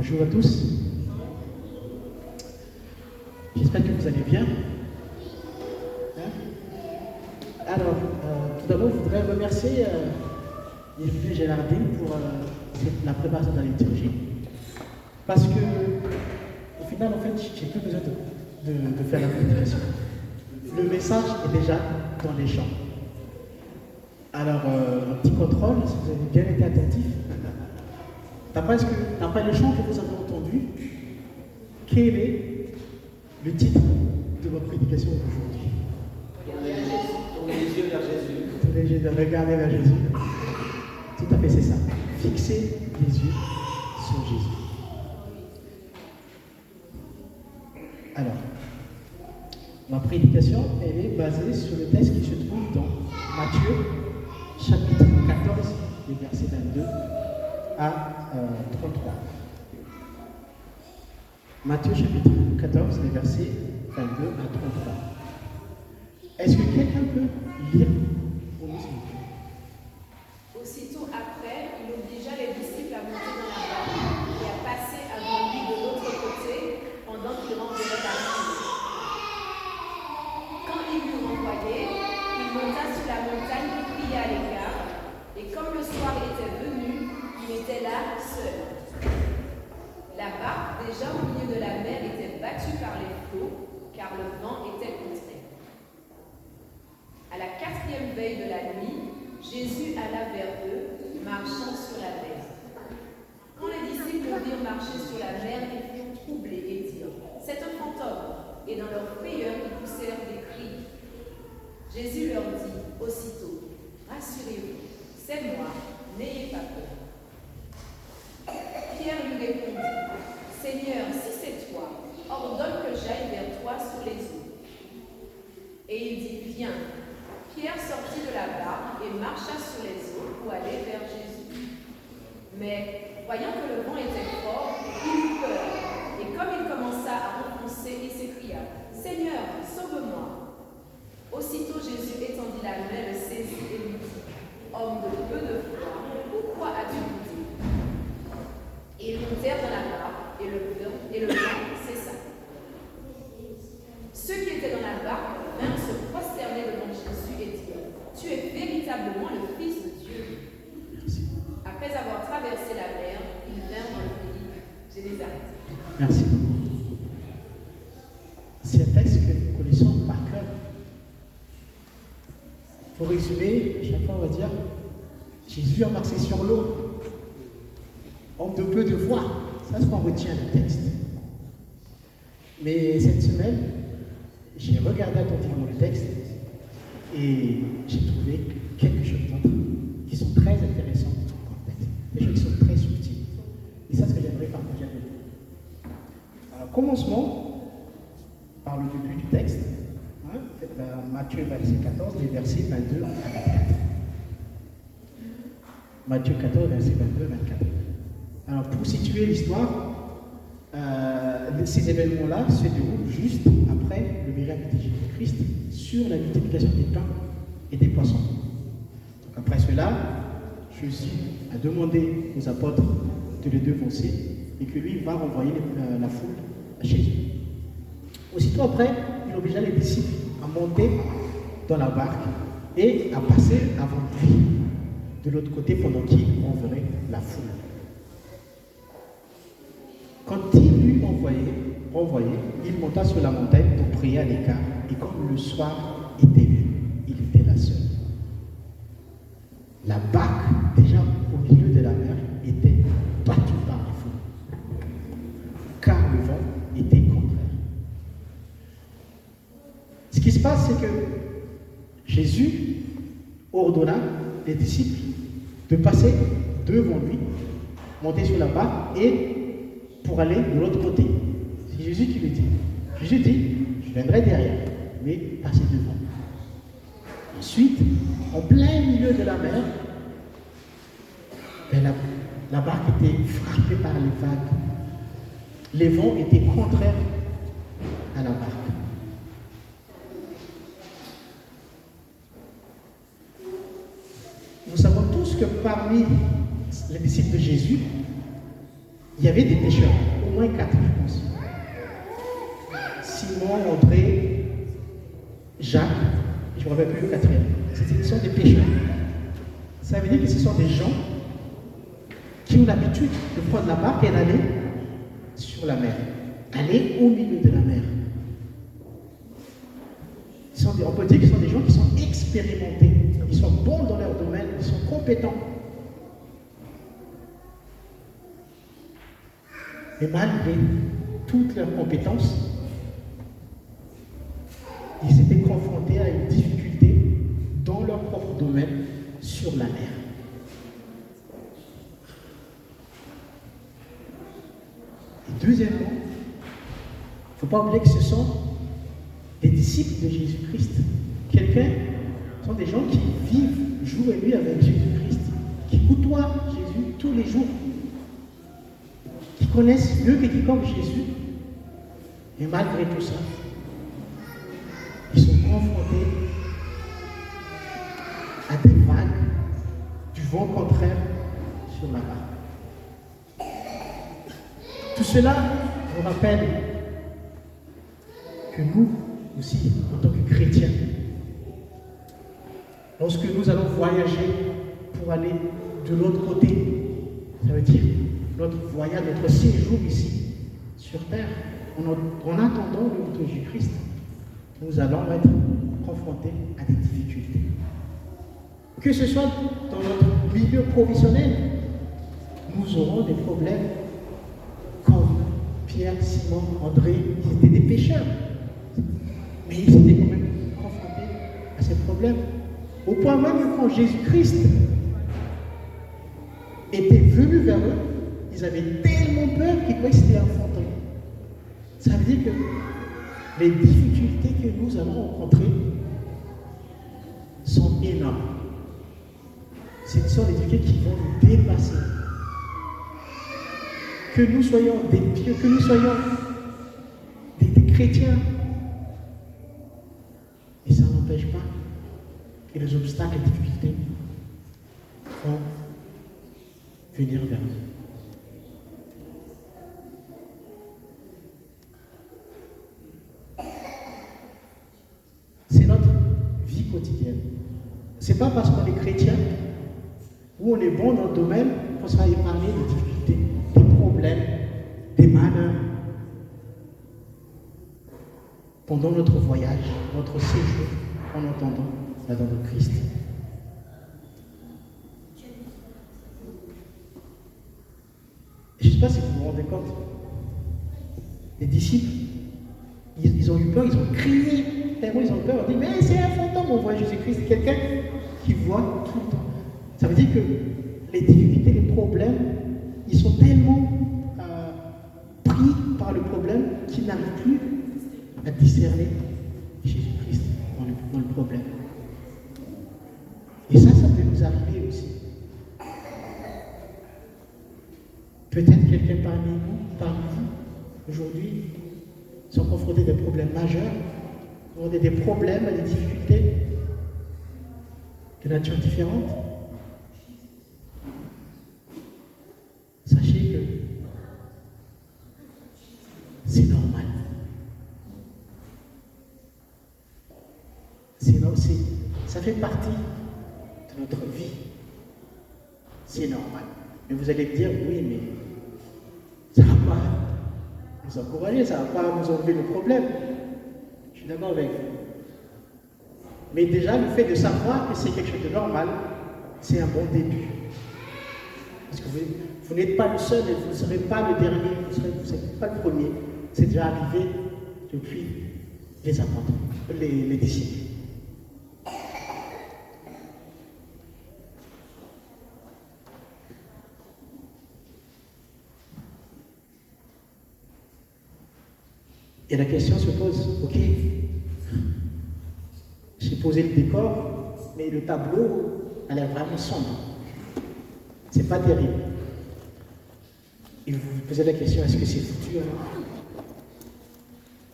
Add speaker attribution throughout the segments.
Speaker 1: Bonjour à tous. J'espère que vous allez bien. Alors, tout d'abord, je voudrais remercier Yves Gérardine pour la préparation de la liturgie. Parce que, au final, en fait, j'ai plus besoin de faire la prédication. Le message est déjà dans les champs. Alors, un petit contrôle, si vous avez bien été attentif. D'après le chant que vous avez entendu, quel est le titre de votre prédication d'aujourd'hui?
Speaker 2: Tournez les yeux vers Jésus.
Speaker 1: Tournez les yeux, regardez vers Jésus. Tout à fait, c'est ça. Fixez les yeux sur Jésus. Alors, ma prédication, elle est basée sur le texte qui se trouve dans Matthieu, chapitre 14, les versets 22 à 33. Matthieu, chapitre 14, les versets 22 à 33. Est-ce que quelqu'un peut lire pour nous, s'il vous plaît?
Speaker 3: Aussitôt après, il obligea les disciples à monter dans la barque et à passer avant lui de l'autre côté pendant qu'il renverrait la foule. Quand il l'eut renvoyé, il monta sur la montagne et pria à l'écart, et comme le soir était venu, il était là seul. La barque, déjà au milieu de la mer, était battue par les flots, car le vent était contraire. À la 4e veille de la nuit, Jésus alla vers eux, marchant sur la mer. Quand les disciples le virent marcher sur la mer, ils furent troublés et dirent « C'est un fantôme !» Et dans leur frayeur, ils poussèrent des cris. Jésus leur dit aussitôt « Rassurez-vous, c'est moi, n'ayez pas peur. » Pierre lui répondit « Seigneur, si c'est toi, ordonne que j'aille vers toi sur les eaux. » Et il dit « Viens. » Pierre sortit de la barque et marcha sur les eaux pour aller vers Jésus. Mais, voyant que le vent était fort, il eut peur, et comme il commença à enfoncer, il s'écria « Seigneur, sauve-moi !» Aussitôt Jésus étendit la main, le saisit et lui dit « Homme de peu de foi, pourquoi as-tu douté ?» Et ils montèrent dans la barque, et le vent cessa. Ceux qui étaient dans la barque vinrent se prosterner devant Jésus et dirent « Tu es véritablement le Fils de Dieu. » Après avoir traversé la mer, ils vinrent dans le pays de Génézareth.
Speaker 1: Merci beaucoup. C'est un texte que nous connaissons par cœur. Pour résumer, chaque fois on va dire Jésus a marché sur l'eau. Homme de peu de foi. Ça, c'est ce qu'on retient du texte. Mais cette semaine, j'ai regardé attentivement le texte et j'ai trouvé quelques choses d'autres qui sont très intéressantes dans le texte. Des choses qui sont très subtiles. Et ça, c'est ce que j'aimerais partager avec vous. Alors, commençons par le début du texte. Matthieu, verset 14, les versets 22 à 24. Matthieu 14, verset 22 à 24. Alors, pour situer l'histoire, ces événements-là se déroulent juste après le miracle de Jésus-Christ sur la multiplication des pains et des poissons. Donc, après cela, Jésus a demandé aux apôtres de les devancer et que lui va renvoyer la foule à Jésus. Aussitôt après, il obligea les disciples à monter dans la barque et à passer avant lui de l'autre côté pendant qu'il renverrait la foule. Quand il l'eut renvoyé, il monta sur la montagne pour prier à l'écart, et comme le soir était venu, il était là seul. La barque, déjà au milieu de la mer, était battue par les flots, car le vent était contraire. Ce qui se passe, c'est que Jésus ordonna les disciples de passer devant lui, monter sur la barque et pour aller de l'autre côté. C'est Jésus qui le dit. Jésus dit, je viendrai derrière, mais passez devant. Ensuite, en plein milieu de la mer, la barque était frappée par les vagues. Les vents étaient contraires à la barque. Nous savons tous que parmi les disciples de Jésus, il y avait des pécheurs, au moins 4, je pense. Simon, André, Jacques, je ne me rappelle plus le 4e. Ce sont des pécheurs. Ça veut dire que ce sont des gens qui ont l'habitude de prendre la barque et d'aller sur la mer, aller au milieu de la mer. On peut dire que ce sont des gens qui sont expérimentés, ils sont bons dans leur domaine, ils sont compétents. Mais malgré toutes leurs compétences, ils étaient confrontés à une difficulté dans leur propre domaine sur la mer. Et deuxièmement, il ne faut pas oublier que ce sont des disciples de Jésus-Christ. Ce sont des gens qui vivent jour et nuit avec Jésus-Christ, qui côtoient Jésus tous les jours, qui connaissent mieux que quiconque Jésus. Et malgré tout ça, ils sont confrontés à des vagues, du vent contraire sur la barque. Tout cela nous rappelle que nous aussi, en tant que chrétiens, lorsque nous allons voyager pour aller de l'autre côté, ça veut dire notre voyage, notre séjour ici sur terre, en attendant le retour de Jésus-Christ, nous allons être confrontés à des difficultés. Que ce soit dans notre milieu professionnel, nous aurons des problèmes comme Pierre, Simon, André, ils étaient des pécheurs. Mais ils étaient quand même confrontés à ces problèmes. Au point même que quand Jésus-Christ était venu vers eux, ils avaient tellement peur qu'ils croyaient que c'était un fantôme. Ça veut dire que les difficultés que nous allons rencontrer sont énormes. Ce sont des difficultés qui vont nous dépasser. Que nous soyons des pieux, que nous soyons des chrétiens, et ça n'empêche pas que les obstacles et les difficultés vont venir vers nous. C'est notre vie quotidienne. Ce n'est pas parce qu'on est chrétien ou on est bon dans le domaine qu'on sera épargné des difficultés, des problèmes, des malheurs. Pendant notre voyage, notre séjour, en entendant la voix de Christ. Je ne sais pas si vous vous rendez compte. Les disciples, ils ont eu peur, ils ont crié, tellement ils ont peur, ils ont dit, mais c'est un fantôme, on voit Jésus-Christ, quelqu'un qui voit tout le temps. Ça veut dire que les difficultés, les problèmes, ils sont tellement pris par le problème qu'ils n'arrivent plus à discerner Jésus-Christ dans le problème. Et ça peut nous arriver aussi. Peut-être quelqu'un parmi vous, aujourd'hui, sont confrontés à des problèmes majeurs, ont des problèmes, des difficultés de nature différente. Sachez que c'est normal. Ça fait partie de notre vie. C'est normal. Mais vous allez me dire, oui, mais ça ne va pas nous encourager, ça ne va pas nous enlever le problème. Je suis d'accord avec vous. Mais déjà, le fait de savoir que c'est quelque chose de normal, c'est un bon début. Parce que vous n'êtes pas le seul et vous ne serez pas le dernier, vous ne serez pas le premier. C'est déjà arrivé depuis les apôtres, les disciples. Et la question se pose, ok, j'ai posé le décor, mais le tableau a l'air vraiment sombre. C'est pas terrible. Et vous vous posez la question, est-ce que c'est foutu alors?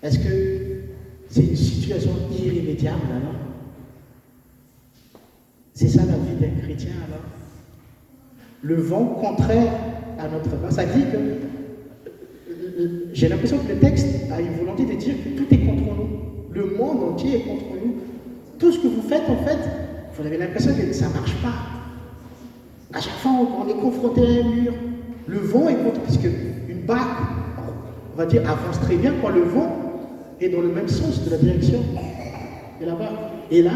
Speaker 1: Est-ce que c'est une situation irrémédiable alors? C'est ça la vie d'un chrétien alors? Le vent contraire à notre vent, ça dit que j'ai l'impression que le texte a une volonté de dire que tout est contre nous. Le monde entier est contre nous. Tout ce que vous faites, en fait, vous avez l'impression que ça ne marche pas. À chaque fois, on est confronté à un mur. Le vent est contre, puisque une barque, on va dire, avance très bien quand le vent est dans le même sens de la direction de la barque. Et là,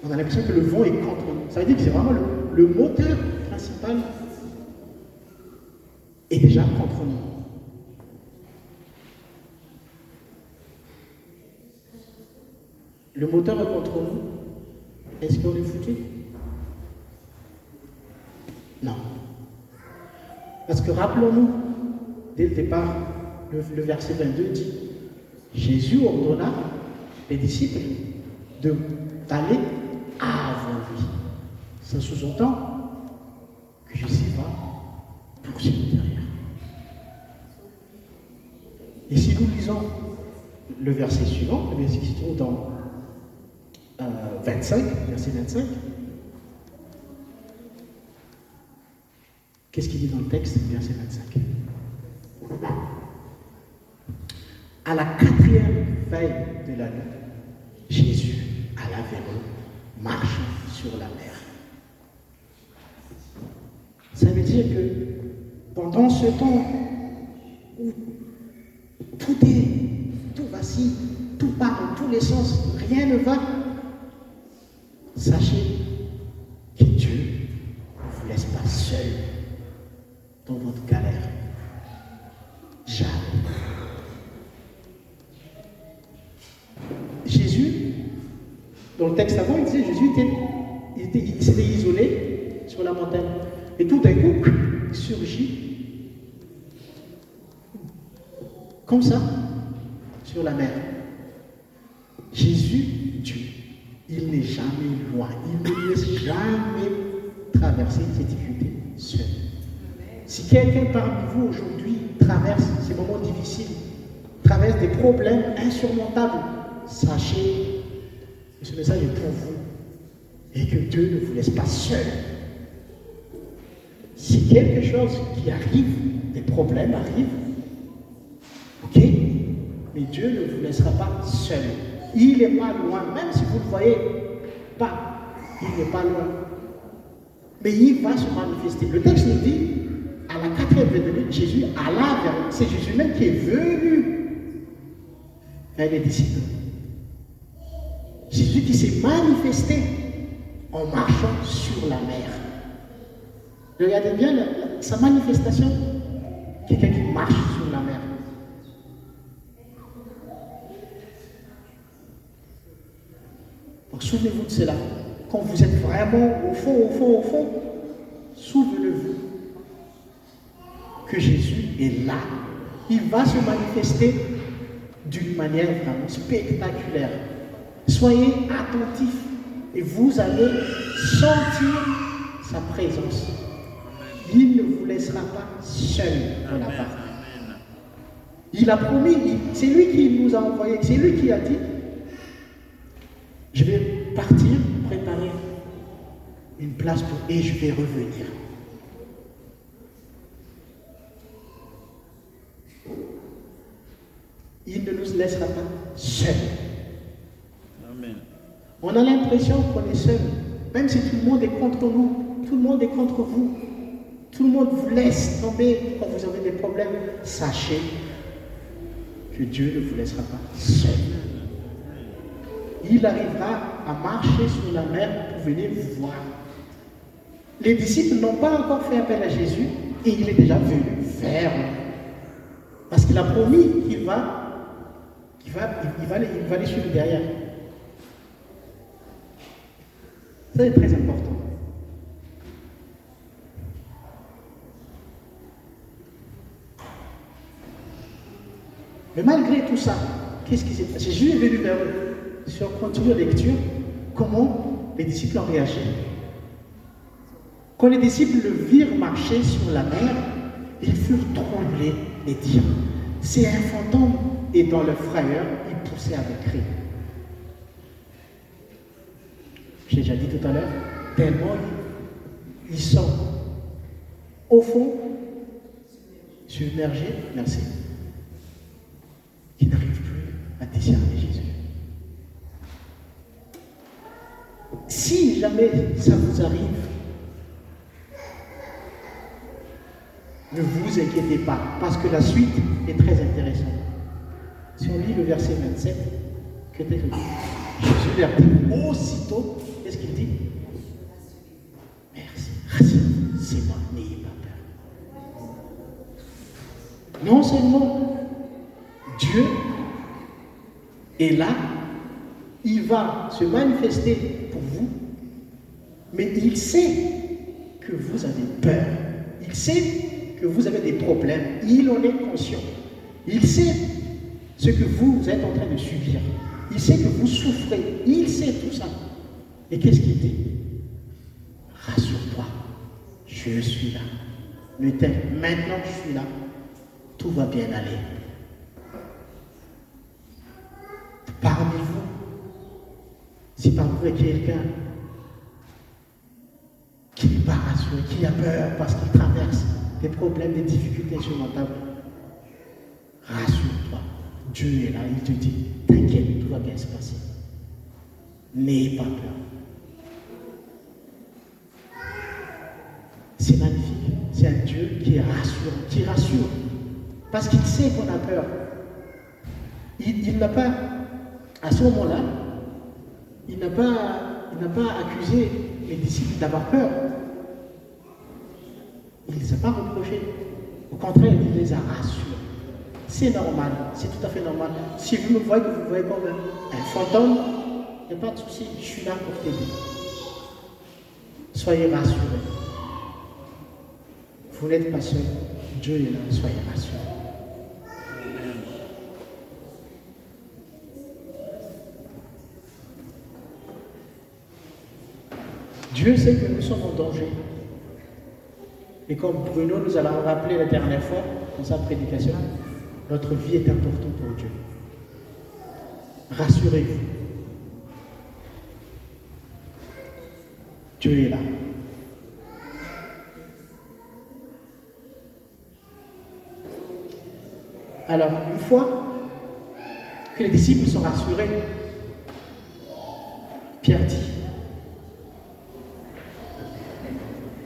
Speaker 1: on a l'impression que le vent est contre nous. Ça veut dire que c'est vraiment le moteur principal est déjà contre nous. Le moteur est contre nous. Est-ce qu'on est foutu? Non. Parce que rappelons-nous, dès le départ, le verset 22 dit, Jésus ordonna les disciples d'aller avant lui. Ça sous-entend que Jésus va poursuivre derrière. Et si nous lisons le verset suivant, le verset qui se trouve dans 25, verset 25, qu'est-ce qu'il dit dans le texte, verset 25? À la 4e veille de la nuit, Jésus alla vers eux, marchant sur la mer. Ça veut dire que pendant ce temps où tout vacille, tout part dans tous les sens, rien ne va, sachez que Dieu ne vous laisse pas seul dans votre galère. Jamais. Jésus, dans le texte avant, il disait Jésus il s'était isolé sur la montagne. Et tout d'un coup, il surgit comme ça sur la mer. Jésus, Dieu, il n'est jamais loin. Il ne laisse jamais traverser cette difficulté seul. Si quelqu'un parmi vous aujourd'hui traverse ces moments difficiles, traverse des problèmes insurmontables, sachez que ce message est pour vous et que Dieu ne vous laisse pas seul. Si quelque chose qui arrive, des problèmes arrivent, ok, mais Dieu ne vous laissera pas seul. Il n'est pas loin, même si vous ne le voyez pas, il n'est pas loin. Mais il va se manifester. Le texte nous dit, à la 4e venue, Jésus alla vers eux. C'est Jésus même qui est venu vers les disciples. Jésus qui s'est manifesté en marchant sur la mer. Regardez bien sa manifestation. Quelqu'un qui marche sur la mer. Donc souvenez-vous de cela. Quand vous êtes vraiment au fond, souvenez-vous que Jésus est là. Il va se manifester d'une manière vraiment spectaculaire. Soyez attentifs et vous allez sentir sa présence. Il ne vous laissera pas seul dans la barque. Il a promis, c'est lui qui nous a envoyés, c'est lui qui a dit, je vais partir, préparer une place et je vais revenir. Il ne nous laissera pas seuls. Amen. On a l'impression qu'on est seul, même si tout le monde est contre nous, tout le monde est contre vous, tout le monde vous laisse tomber quand vous avez des problèmes. Sachez que Dieu ne vous laissera pas seul. Il arrivera à marcher sur la mer pour venir vous voir. Les disciples n'ont pas encore fait appel à Jésus et il est déjà venu vers eux. Parce qu'il a promis qu'il va les suivre derrière. Ça c'est très important. Mais malgré tout ça, qu'est-ce qui s'est passé? Jésus est venu vers eux. Si on continue la lecture, comment les disciples ont réagi? Quand les disciples le virent marcher sur la mer, ils furent troublés et dirent, c'est un fantôme. Et dans leur frayeur, ils poussaient avec cri. J'ai déjà dit tout à l'heure, tellement ils sont au fond, submergés, merci, servez Jésus. Si jamais ça vous arrive, ne vous inquiétez pas, parce que la suite est très intéressante. Si on lit le verset 27, que Jésus leur dit aussitôt, qu'est-ce qu'il dit? Merci, rassurez-vous, c'est moi, n'ayez pas peur. Non seulement Dieu est là, il va se manifester pour vous, mais il sait que vous avez peur, il sait que vous avez des problèmes, il en est conscient, il sait ce que vous êtes en train de subir, il sait que vous souffrez, il sait tout ça. Et qu'est-ce qu'il dit? Rassure-toi, je suis là. Maintenant je suis là, tout va bien aller. Parmi vous, si parmi vous il y a quelqu'un qui n'est pas rassuré, qui a peur parce qu'il traverse des problèmes, des difficultés insurmontables, rassure-toi, Dieu est là, il te dit, t'inquiète, tout va bien se passer. N'ayez pas peur. C'est magnifique, c'est un Dieu qui rassure, parce qu'il sait qu'on a peur. Il n'a pas, à ce moment-là, il n'a pas accusé les disciples d'avoir peur. Il ne les a pas reprochés. Au contraire, il les a rassurés. C'est normal, c'est tout à fait normal. Si vous me voyez que vous voyez comme un fantôme, il n'y a pas de souci, je suis là pour t'aider. Soyez rassurés. Vous n'êtes pas seul, Dieu est là, soyez rassurés. Dieu sait que nous sommes en danger. Et comme Bruno nous a rappelé la dernière fois dans sa prédication, notre vie est importante pour Dieu. Rassurez-vous. Dieu est là. Alors, une fois que les disciples sont rassurés, Pierre dit,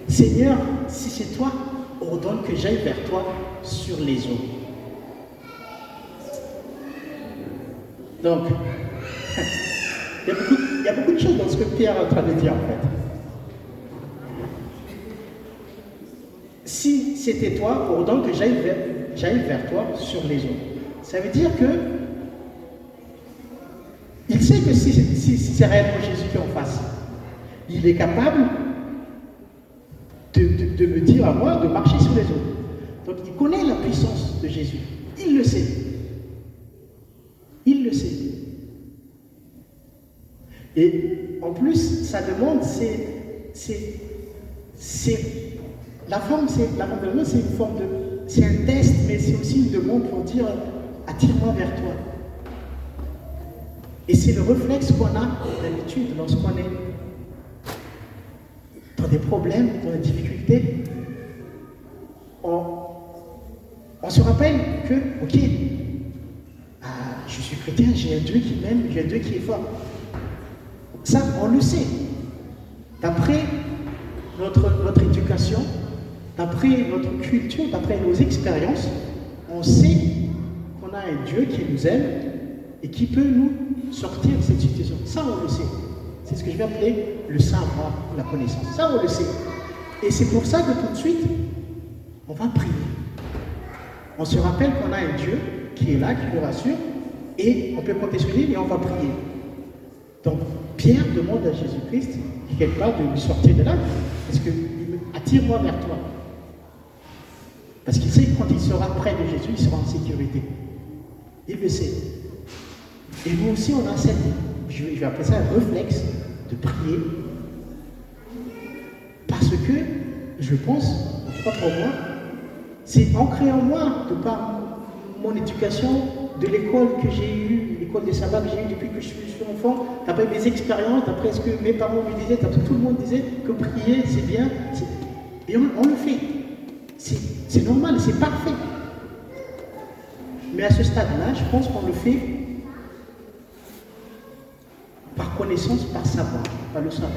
Speaker 1: Seigneur, si c'est toi, ordonne que j'aille vers toi sur les eaux. Donc, il y a beaucoup de choses dans ce que Pierre est en train de dire en fait. Si c'était toi, ordonne que j'aille vers toi sur les eaux. Ça veut dire que il sait que si c'est réellement Jésus qui est en face, il est capable de me dire à moi de marcher sur les eaux. Donc il connaît la puissance de Jésus. Il le sait. Il le sait. Et en plus, sa demande, la forme de l'eau, c'est une forme de... C'est un test, mais c'est aussi une demande pour dire attire-moi vers toi. Et c'est le réflexe qu'on a d'habitude lorsqu'on est dans des problèmes, dans des difficultés. On se rappelle que, ok, je suis chrétien, j'ai un Dieu qui m'aime, j'ai un Dieu qui est fort. Ça, on le sait. D'après notre éducation, d'après notre culture, d'après nos expériences, on sait qu'on a un Dieu qui nous aime et qui peut nous sortir de cette situation. Ça, on le sait. C'est ce que je vais appeler le savoir, la connaissance. Ça, on le sait. Et c'est pour ça que tout de suite, on va prier. On se rappelle qu'on a un Dieu qui est là, qui nous rassure, et on peut compter sur lui et on va prier. Donc, Pierre demande à Jésus-Christ, quelque part, de lui sortir de là, parce que attire-moi vers toi. Parce qu'il sait que quand il sera près de Jésus, il sera en sécurité. Il le sait. Et nous aussi, on a cette, je vais appeler ça un réflexe de prier. Parce que, je pense, en tout cas pour moi, c'est ancré en moi, de par mon éducation, de l'école que j'ai eue, l'école de sabbat que j'ai eue depuis que je suis enfant, d'après mes expériences, d'après ce que mes parents me disaient, d'après tout le monde disait que prier, c'est bien. Et on le fait. C'est normal, c'est parfait. Mais à ce stade-là, je pense qu'on le fait connaissance par savoir, par le savoir.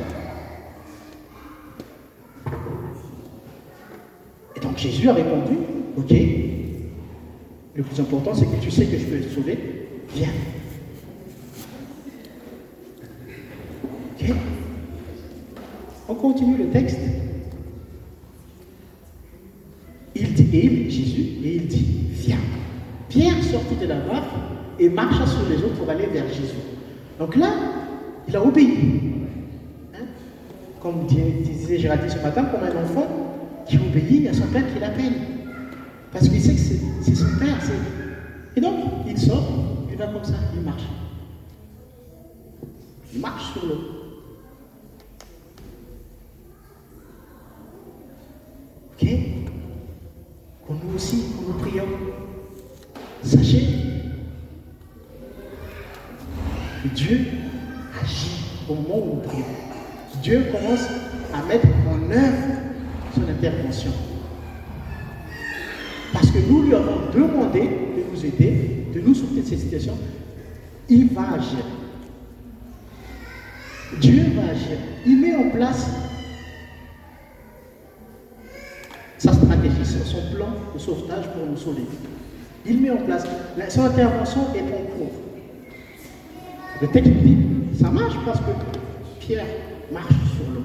Speaker 1: Et donc Jésus a répondu, ok, le plus important c'est que tu sais que je peux être sauvé, viens. Ok. On continue le texte. Il dit, il dit, viens. Pierre sortit de la barque et marcha sur les eaux pour aller vers Jésus. Donc là, il a obéi. Hein? Comme disait Géraldine ce matin, comme un enfant qui obéit à son père qui l'appelle. Parce qu'il sait que c'est son père. Et donc, il sort, il va comme ça, il marche. Il marche sur l'eau. Ok? Quand nous aussi, quand nous prions, sachez que Dieu agit au moment où nous prions. Dieu commence à mettre en œuvre son intervention. Parce que nous lui avons demandé de nous aider, de nous sortir de cette situation. Il va agir. Dieu va agir. Il met en place sa stratégie, son plan de sauvetage pour nous sauver. Il met en place. Son intervention est en cours. Le texte dit, ça marche parce que Pierre marche sur l'eau.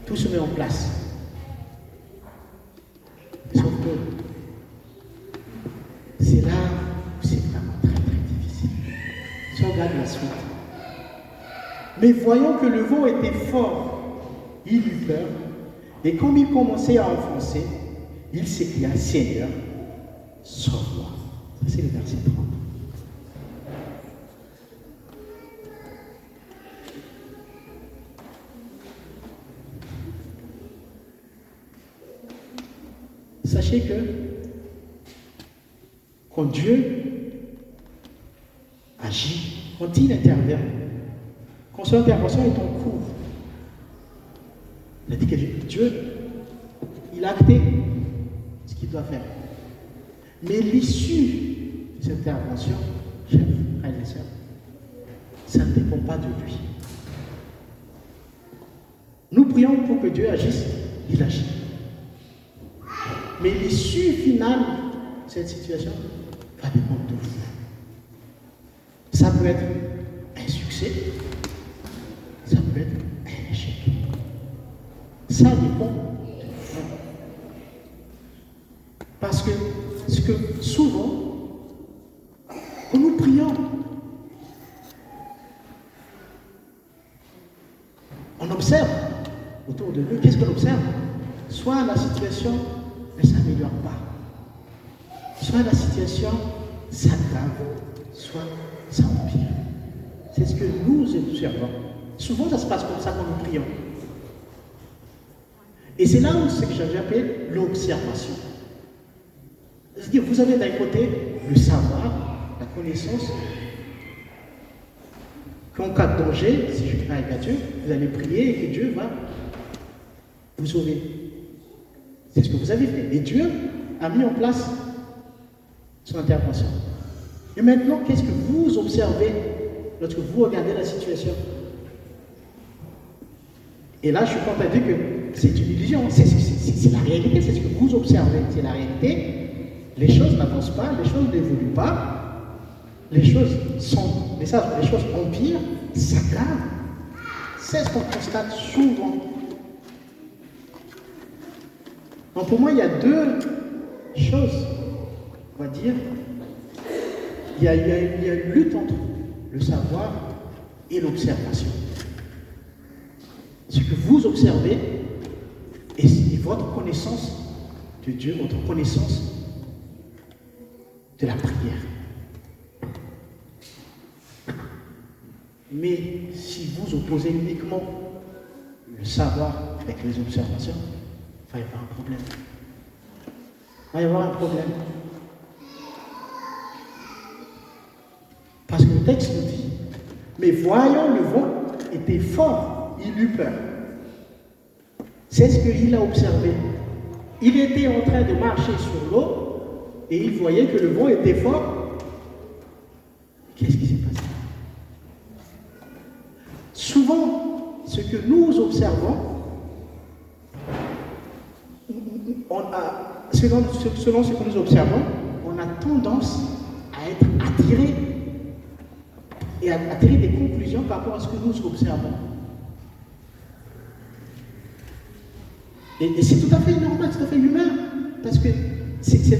Speaker 1: Tout se met en place. Sauf que c'est là où c'est vraiment très très difficile. Si on regarde la suite. Mais voyant que le vent était fort, il eut peur, et comme il commençait à enfoncer, il s'écria, Seigneur, sauve-moi. Ça, c'est le verset 30. Sachez que quand Dieu agit, quand il intervient, quand son intervention est en cours, il a dit que Dieu, il a acté ce qu'il doit faire. Mais l'issue de cette intervention, chers frères et sœurs, ça ne dépend pas de lui. Nous prions pour que Dieu agisse, il agit. Mais l'issue finale de cette situation va dépendre de vous. Ça peut être un succès, ça peut être un échec. Ça dépend de vous. Parce que souvent, quand nous prions, on observe autour de nous. Qu'est-ce qu'on observe? Soit la situation ne s'améliore pas, soit la situation s'aggrave, soit ça empire. C'est ce que nous observons. Souvent, ça se passe comme ça quand nous prions. Et c'est là où c'est que j'appelle l'observation. C'est-à-dire, vous avez d'un côté le savoir, la connaissance, qu'en cas de danger, si je crains à Dieu, vous allez prier et que Dieu va vous sauver. C'est ce que vous avez fait. Et Dieu a mis en place son intervention. Et maintenant, qu'est-ce que vous observez lorsque vous regardez la situation? Et là, je suis content de dire que c'est une illusion. C'est la réalité, c'est ce que vous observez. C'est la réalité. Les choses n'avancent pas, les choses n'évoluent pas, les choses empirent, s'aggravent. C'est ce qu'on constate souvent. Donc pour moi, il y a deux choses, on va dire. Il y a une lutte entre le savoir et l'observation. Ce que vous observez et votre connaissance de Dieu, votre connaissance de la prière. Mais si vous opposez uniquement le savoir avec les observations, il va y avoir un problème. Il va y avoir un problème. Parce que le texte nous dit, mais voyant le vent était fort, il eut peur. C'est ce qu'il a observé. Il était en train de marcher sur l'eau et il voyait que le vent était fort. ce que nous observons, selon ce que nous observons, on a tendance à être attiré et à tirer des conclusions par rapport à ce que nous observons. Et c'est tout à fait normal, c'est tout à fait humain, parce que c'est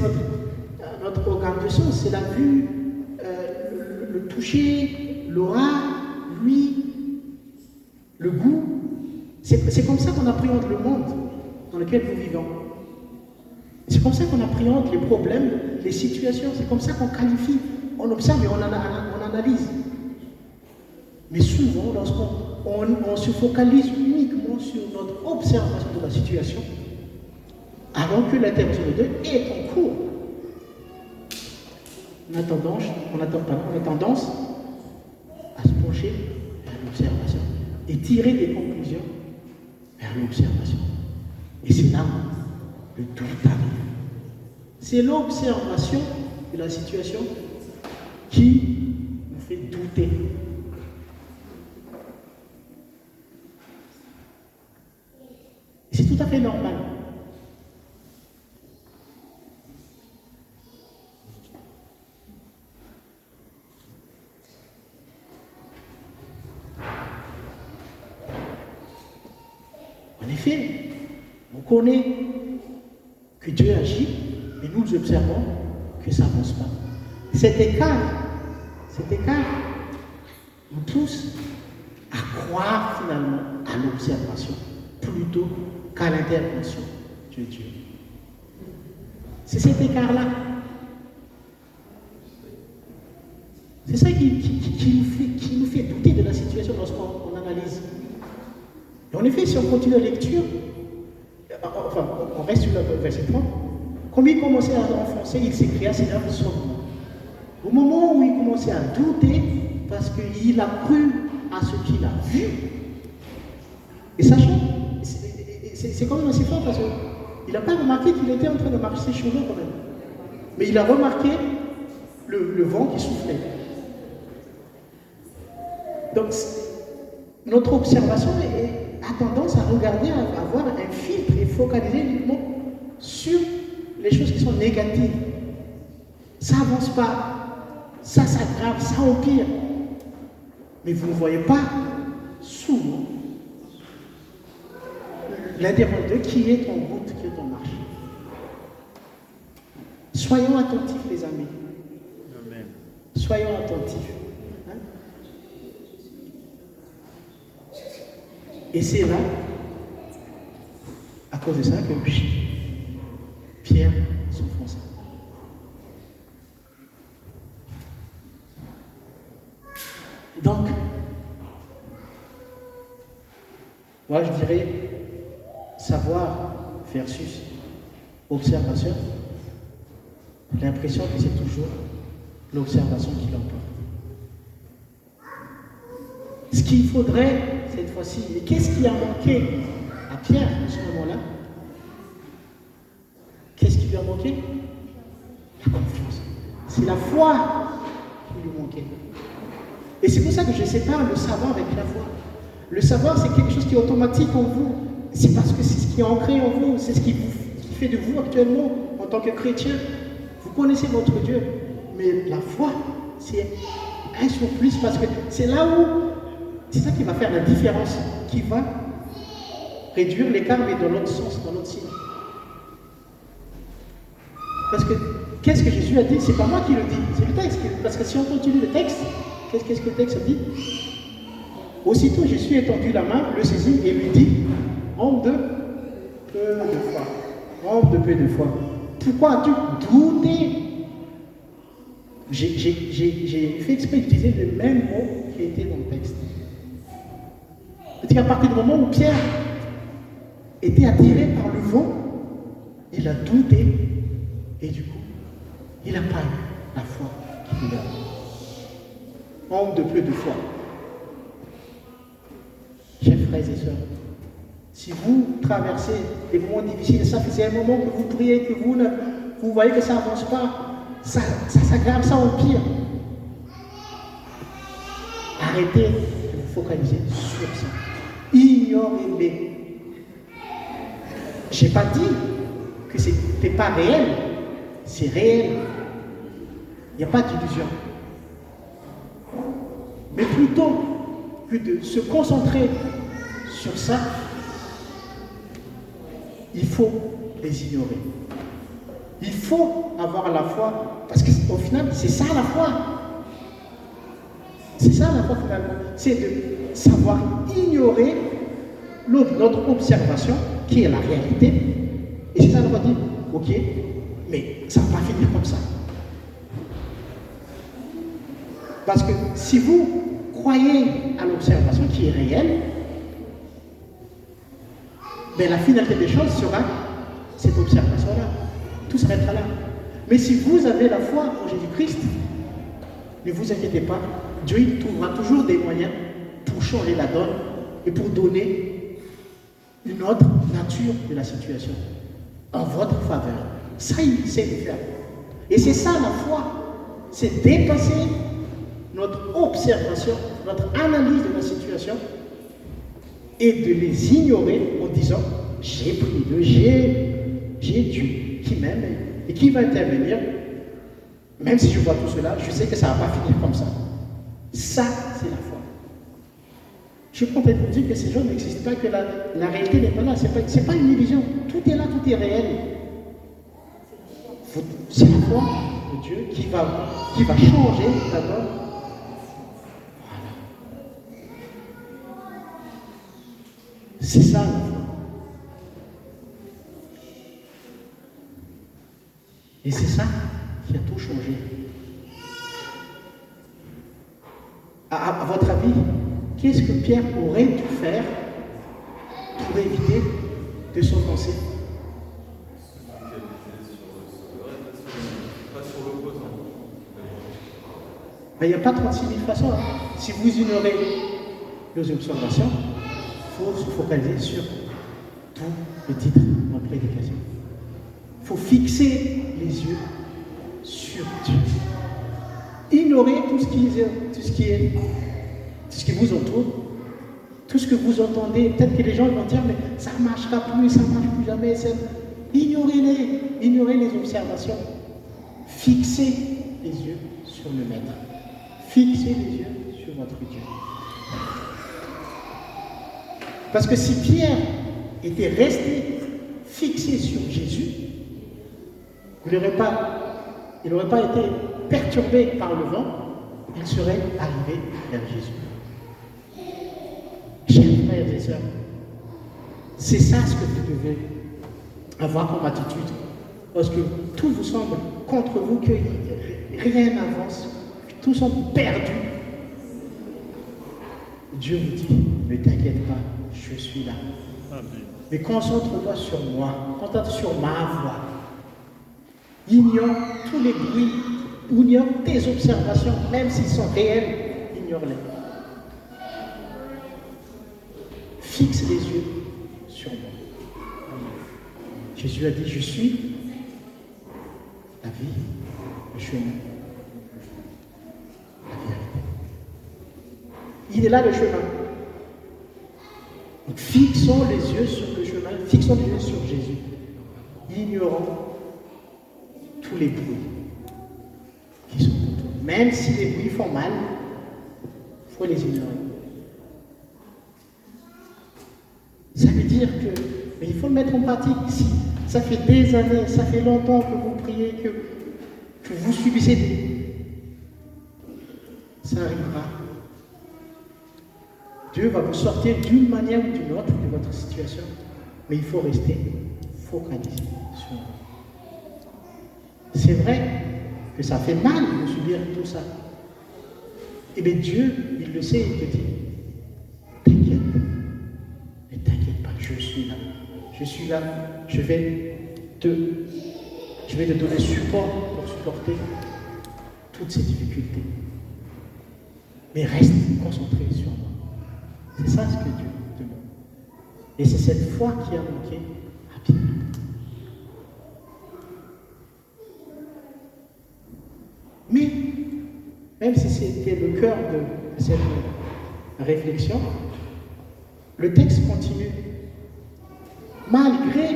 Speaker 1: notre organe de sens, c'est la vue, le toucher, l'aura, l'ouïe, le goût. C'est comme ça qu'on appréhende le monde dans lequel nous vivons. C'est comme ça qu'on appréhende les problèmes, les situations, c'est comme ça qu'on qualifie, on observe et on analyse. Mais souvent, lorsqu'on se focalise uniquement sur notre observation de la situation, alors que l'intervention de Dieu est en cours, on a tendance à se pencher vers l'observation et tirer des conclusions vers l'observation. Et c'est là où le doute arrive. C'est l'observation de la situation qui nous fait douter. Et c'est tout à fait normal. En effet, on connaît que Dieu agit, mais nous observons que ça n'avance pas. Cet écart nous pousse à croire finalement à l'observation plutôt qu'à l'intervention de Dieu. C'est cet écart-là. C'est ça qui nous fait douter de la situation lorsqu'on analyse. Et en effet, si on continue la lecture, on reste sur le verset 30, comme il commençait à enfoncer, il s'écria, Seigneur, sauve-moi. Au moment où il commençait à douter, parce qu'il a cru à ce qu'il a vu, et sachant, c'est quand même assez fort parce qu'il n'a pas remarqué qu'il était en train de marcher sur l'eau quand même. Mais il a remarqué le vent qui soufflait. Donc, notre observation a tendance à regarder, à avoir un filtre et focaliser uniquement sur les choses qui sont négatives. Ça n'avance pas, ça s'aggrave, ça empire. Mais vous ne voyez pas souvent l'intervention qui est en route, qui est en marche. Soyons attentifs, les amis. Amen. Soyons attentifs. Hein? Et c'est là, à cause de ça, que Pierre s'enfonça. Donc, moi je dirais savoir versus observation. J'ai l'impression que c'est toujours l'observation qui l'emporte. Ce qu'il faudrait cette fois-ci, et qu'est-ce qui a manqué à Pierre à ce moment-là? Qu'est-ce qui lui a manqué? La confiance. C'est la foi qui lui manquait. Et c'est pour ça que je sépare le savoir avec la foi. Le savoir, c'est quelque chose qui est automatique en vous. C'est parce que c'est ce qui est ancré en vous. C'est ce qui fait de vous actuellement, en tant que chrétien. Vous connaissez votre Dieu. Mais la foi, c'est un sur plus parce que c'est là où, c'est ça qui va faire la différence, qui va réduire l'écart, mais dans l'autre sens, dans l'autre signe. Parce que, qu'est-ce que Jésus a dit? C'est pas moi qui le dis, c'est le texte. Parce que si on continue le texte, qu'est-ce que le texte dit? Aussitôt Jésus étendu la main, le saisit et lui dit, homme de peu de foi. Homme de peu de foi. Pourquoi as-tu douté? J'ai fait exprès d'utiliser le même mot qui était dans le texte. C'est-à-dire qu'à partir du moment où Pierre était attiré par le vent, il a douté et du coup, il n'a pas eu la foi qu'il a. Homme de peu de foi. Chers frères et sœurs, si vous traversez des moments difficiles, ça faisait un moment que vous priez, que vous voyez que ça n'avance pas, ça s'aggrave, ça empire. Arrêtez de vous focaliser sur ça. Ignorez-les. Je n'ai pas dit que ce n'était pas réel. C'est réel. Il n'y a pas d'illusion. Mais plutôt que de se concentrer sur ça, il faut les ignorer. Il faut avoir la foi, parce qu'au final, c'est ça la foi. C'est ça la foi finalement. C'est de savoir ignorer notre observation, qui est la réalité. Et c'est ça la foi dit, ok, mais ça ne va pas finir comme ça. Parce que si vous croyez à l'observation qui est réelle, ben la finalité des choses sera cette observation-là. Tout s'arrêtera là. Mais si vous avez la foi en Jésus-Christ, ne vous inquiétez pas, Dieu trouvera toujours des moyens pour changer la donne et pour donner une autre nature de la situation en votre faveur. Ça, il sait le faire. Et c'est ça la foi. C'est dépasser notre observation, notre analyse de la situation et de les ignorer en disant j'ai pris Dieu, j'ai Dieu qui m'aime et qui va intervenir. Même si je vois tout cela, je sais que ça ne va pas finir comme ça. Ça, c'est la foi. Je suis content de vous dire que ces gens n'existent pas, que la réalité n'est pas là. Ce n'est pas une illusion. Tout est là, tout est réel. C'est la foi de Dieu qui va changer la donne. Voilà. C'est ça la foi. Et c'est ça qui a tout changé. À votre avis, qu'est-ce que Pierre aurait dû faire pour éviter de s'offenser? Il n'y a pas 36 000 façons. Hein. Si vous ignorez nos observations, il faut se focaliser sur tout le titre de ma prédication. Il faut fixer les yeux sur Dieu. Ignorez tout ce qui vous entoure, tout ce que vous entendez. Peut-être que les gens vont dire, mais ça ne marchera plus, ça ne marche plus jamais. Ignorez les observations. Fixez les yeux sur le Maître. Fixez les yeux sur votre Dieu. Parce que si Pierre était resté fixé sur Jésus, il n'aurait pas été perturbé par le vent, il serait arrivé vers Jésus. Chers frères et sœurs, c'est ça ce que vous devez avoir comme attitude. Lorsque tout vous semble contre vous, que rien n'avance, que tout semble perdu, Dieu vous dit, ne t'inquiète pas, je suis là. Mais concentre-toi sur moi, concentre-toi sur ma voix. Ignore tous les bruits, ignore tes observations, même s'ils sont réels, ignore-les. Fixe les yeux sur moi. Jésus a dit, je suis la vie, le chemin, la vérité. Il est là le chemin. Donc fixons les yeux sur le chemin, fixons les yeux sur Jésus. Ignorons tous les bruits qui sont autour. Même si les bruits font mal, il faut les ignorer. Ça veut dire que, mais il faut le mettre en pratique. Si ça fait des années, ça fait longtemps que vous priez, que vous subissez ça arrivera. Dieu va vous sortir d'une manière ou d'une autre de votre situation, mais il faut rester focalisé sur lui. C'est vrai que ça fait mal de subir tout ça. Et bien Dieu, il le sait, il te dit, t'inquiète, ne t'inquiète pas, je suis là. Je suis là, je vais te donner support pour supporter toutes ces difficultés. Mais reste concentré sur moi. C'est ça ce que Dieu demande. Et c'est cette foi qui a manqué à Pierre. Mais, même si c'était le cœur de cette réflexion, Le texte continue. Malgré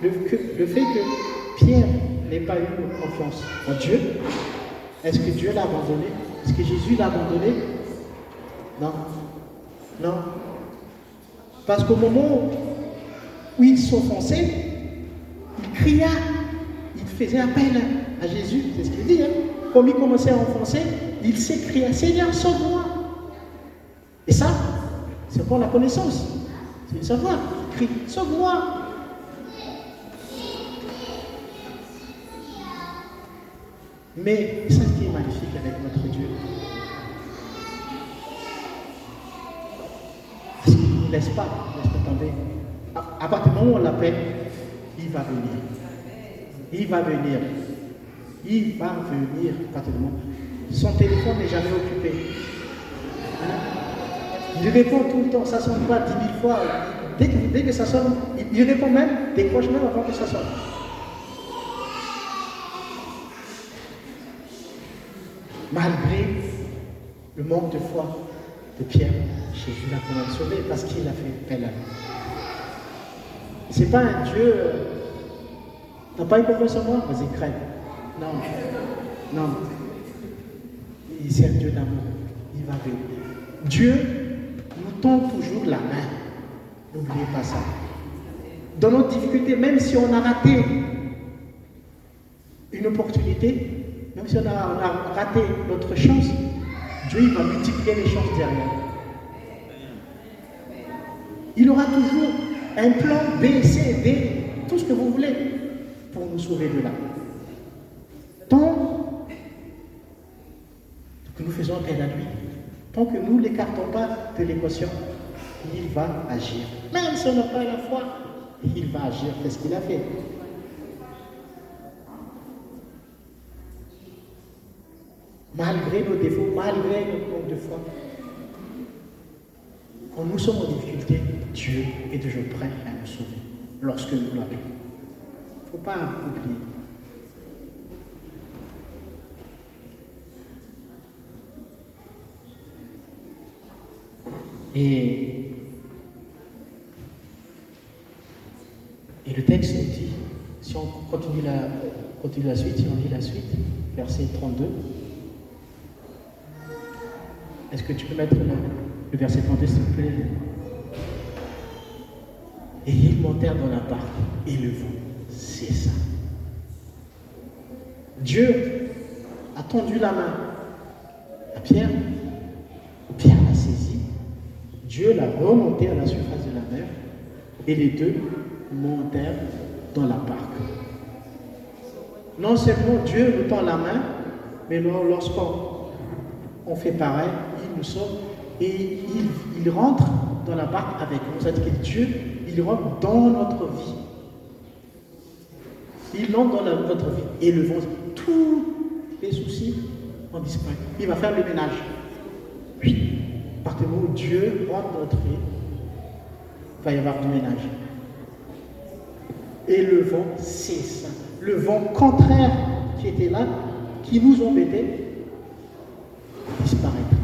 Speaker 1: le fait que Pierre n'ait pas eu confiance en Dieu, est-ce que Dieu l'a abandonné? Est-ce que Jésus l'a abandonné? Non. Non. Parce qu'au moment où il s'offensait, il cria, il faisait appel à Jésus, c'est ce qu'il dit. Hein? Comme il commençait à enfoncer, il s'écria, Seigneur, sauve-moi. Et ça, c'est encore la connaissance. C'est le savoir. Il crie, sauve-moi. Mais c'est ce qui est magnifique avec notre Dieu. Parce qu'il ne nous laisse pas tomber. À partir du moment où on l'appelle, il va venir. Il va venir. Il va venir à partir du moment. Son téléphone n'est jamais occupé. Il répond tout le temps, ça ne sonne pas 10 000 fois. Dès que ça sonne, il répond même, décroche même avant que ça sonne. Malgré le manque de foi de Pierre, Jésus l'a quand même sauvé parce qu'il a fait appel à lui. Ce n'est pas un Dieu. T'as pas eu confiance en moi? Vas-y, crève. Non. Non. C'est un Dieu d'amour. Il va venir. Dieu nous tend toujours la main. N'oubliez pas ça. Dans notre difficulté, même si on a raté une opportunité, même si on a raté notre chance, Dieu il va multiplier les chances derrière. Il aura toujours un plan B, C, D, tout ce que vous voulez pour nous sauver de là. Tant que nous faisons appel à lui, tant que nous ne l'écartons pas de l'équation, il va agir. Même si on n'a pas la foi, il va agir. Qu'est-ce qu'il a fait? Malgré nos défauts, malgré notre manque de foi, quand nous sommes en difficulté, Dieu est toujours prêt à nous sauver lorsque nous l'avons. Il ne faut pas oublier. Et le texte nous dit, si on continue la suite, si on lit la suite, verset 32. Est-ce que tu peux mettre le verset 32, s'il te plaît? Et ils montèrent dans la barque et le vent cessa. Dieu a tendu la main à Pierre. Pierre l'a saisi. Dieu l'a remonté à la surface de la mer. Et les deux montèrent dans la barque. Non seulement Dieu nous tend la main, mais lorsqu'on fait pareil, il nous sauve et il rentre dans la barque avec nous. C'est-à-dire que Dieu, il rentre dans notre vie. Il entre dans notre vie et le vent, tous les soucis ont disparu. Il va faire le ménage. Oui, à partir du moment où Dieu rentre dans notre vie, il va y avoir du ménage. Et le vent cesse. Le vent contraire qui était là, qui nous embêtait, disparaîtra.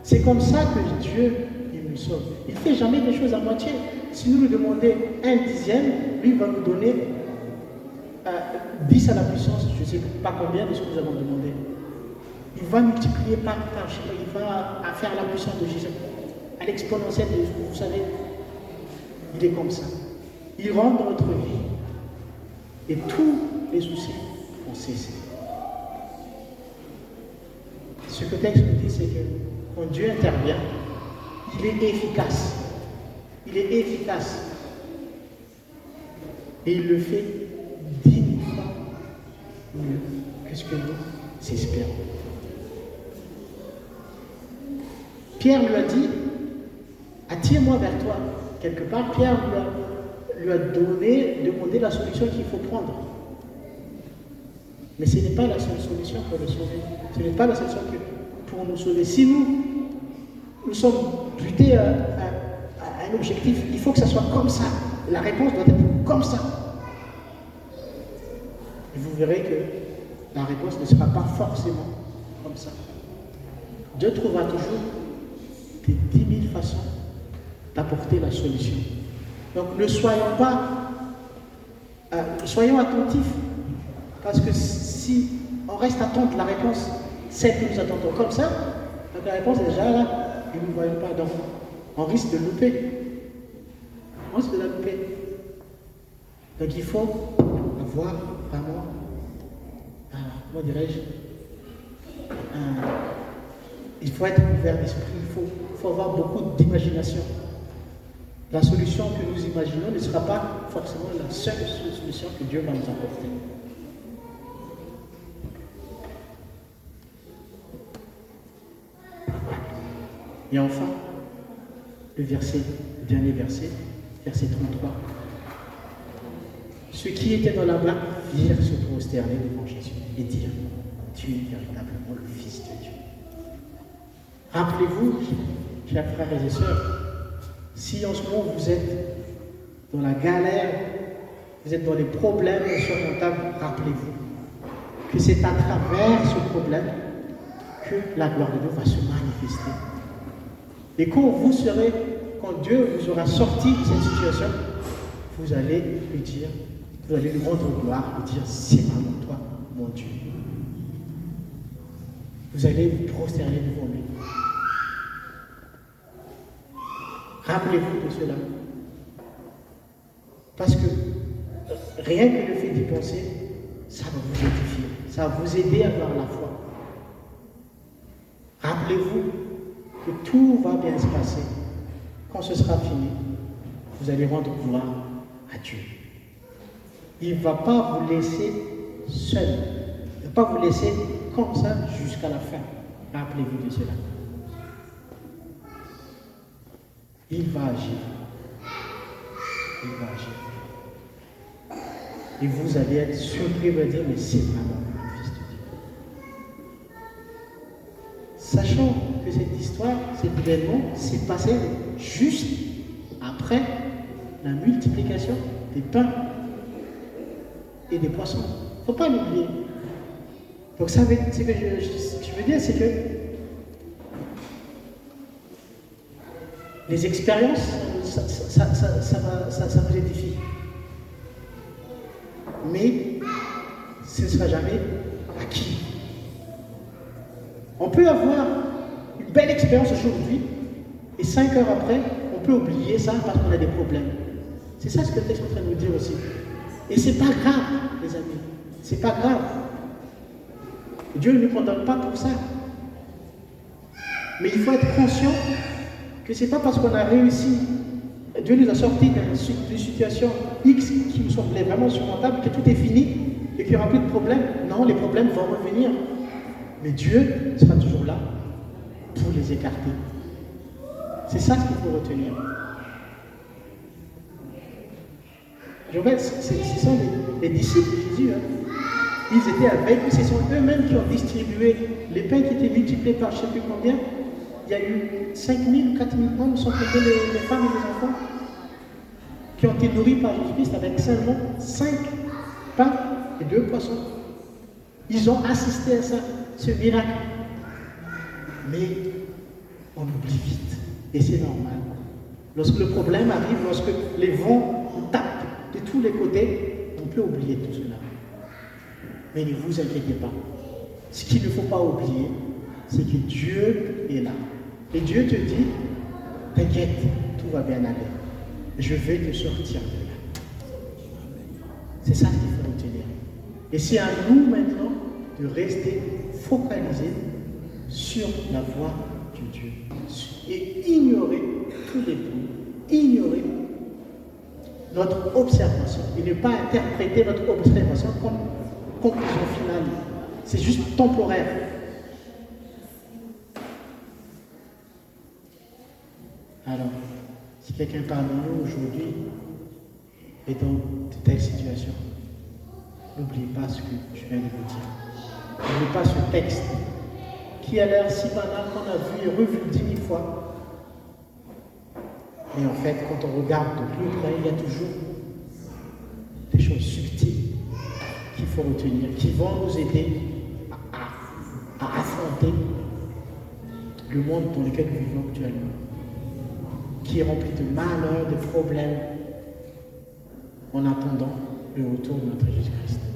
Speaker 1: C'est comme ça que Dieu, il nous sauve. Il ne fait jamais des choses à moitié. Si nous lui demandons 1/10, lui va nous donner 10 à la puissance, je ne sais pas combien de ce que nous avons demandé. Il va multiplier par, il va faire la puissance de Jésus. À l'exponentielle, vous savez, il est comme ça. Il rentre dans notre vie et tous les soucis ont cessé. Ce que le texte nous dit, c'est que quand Dieu intervient, il est efficace. Il est efficace. Et il le fait 10 000 fois mieux que ce que nous espérons. Pierre lui a dit, attire-moi vers toi. Quelque part, Pierre lui a demandé la solution qu'il faut prendre. Mais ce n'est pas la seule solution pour le sauver. Ce n'est pas la solution pour nous sauver. Si nous sommes butés à un objectif, il faut que ça soit comme ça. La réponse doit être comme ça. Et vous verrez que la réponse ne sera pas forcément comme ça. Dieu trouvera toujours des 10 000 façons d'apporter la solution. Donc ne soyons pas, soyons attentifs, parce que si on reste attente de la réponse, celle que nous attendons comme ça, donc la réponse est déjà là, et nous ne voyons pas, donc on risque de louper. On risque de la louper. Donc il faut avoir vraiment, comment dirais-je, il faut être ouvert d'esprit, il faut avoir beaucoup d'imagination. La solution que nous imaginons ne sera pas forcément la seule solution que Dieu va nous apporter. Et enfin, le dernier verset, verset 33. Ceux qui étaient dans la barque virent se prosterner devant Jésus et dire, tu es véritablement le Fils de Dieu. Rappelez-vous, chers frères et sœurs, si en ce moment vous êtes dans la galère, vous êtes dans les problèmes insurmontables, rappelez-vous que c'est à travers ce problème que la gloire de Dieu va se manifester. Et quand Dieu vous aura sorti de cette situation, vous allez lui dire, vous allez lui rendre gloire et dire, c'est vraiment toi, mon Dieu. Vous allez vous prosterner devant lui. Rappelez-vous de cela. Parce que rien que le fait d'y penser, ça va vous édifier, ça va vous aider à avoir la foi. Rappelez-vous que tout va bien se passer. Quand ce sera fini, vous allez rendre gloire à Dieu. Il ne va pas vous laisser seul. Il ne va pas vous laisser comme ça jusqu'à la fin. Rappelez-vous de cela. Il va agir. Il va agir. Et vous allez être surpris et dire, mais c'est vraiment le Fils de Dieu. Sachant que cette histoire, cet événement s'est passé juste après la multiplication des pains et des poissons. Il ne faut pas l'oublier. Donc ça veut, ce que je veux dire, c'est que les expériences, ça vous édifie. Mais ce ne sera jamais acquis. On peut avoir une belle expérience aujourd'hui et 5 heures après, on peut oublier ça parce qu'on a des problèmes. C'est ça ce que le texte est en train de nous dire aussi. Et c'est pas grave, les amis. C'est pas grave. Dieu ne nous condamne pas pour ça. Mais il faut être conscient que c'est pas parce qu'on a réussi, Dieu nous a sortis d'une situation X qui nous semblait vraiment surmontable, que tout est fini et qu'il n'y aura plus de problèmes. Non, les problèmes vont revenir. Mais Dieu sera toujours là pour les écarter. C'est ça ce qu'il faut retenir. Je vois, ce sont les disciples de Jésus. Ils étaient avec lui, ce sont eux-mêmes qui ont distribué les pains qui étaient multipliés par je ne sais plus combien. Il y a eu 5 000, 4 000 hommes, sans compter les femmes et les enfants, qui ont été nourris par Jésus-Christ avec seulement 5 pains et 2 poissons. Ils ont assisté à ça, ce miracle. Mais on oublie vite, et c'est normal. Lorsque le problème arrive, lorsque les vents nous tapent de tous les côtés, on peut oublier tout cela. Mais ne vous inquiétez pas. Ce qu'il ne faut pas oublier, c'est que Dieu est là. Et Dieu te dit, t'inquiète, tout va bien aller. Je vais te sortir de là. C'est ça qu'il faut retenir. Et c'est à nous maintenant de rester focalisés sur la voie de Dieu. Et ignorer tous les points, ignorer notre observation. Et ne pas interpréter notre observation comme conclusion finale. C'est juste temporaire. Alors, si quelqu'un parmi nous aujourd'hui est dans de telles situations, n'oubliez pas ce que je viens de vous dire. N'oubliez pas ce texte qui a l'air si banal qu'on a vu et revu 10 000 fois. Mais en fait, quand on regarde de plus près, il y a toujours des choses subtiles qu'il faut retenir, qui vont nous aider à affronter le monde dans lequel nous vivons actuellement, qui est rempli de malheurs, de problèmes, en attendant le retour de notre Jésus-Christ.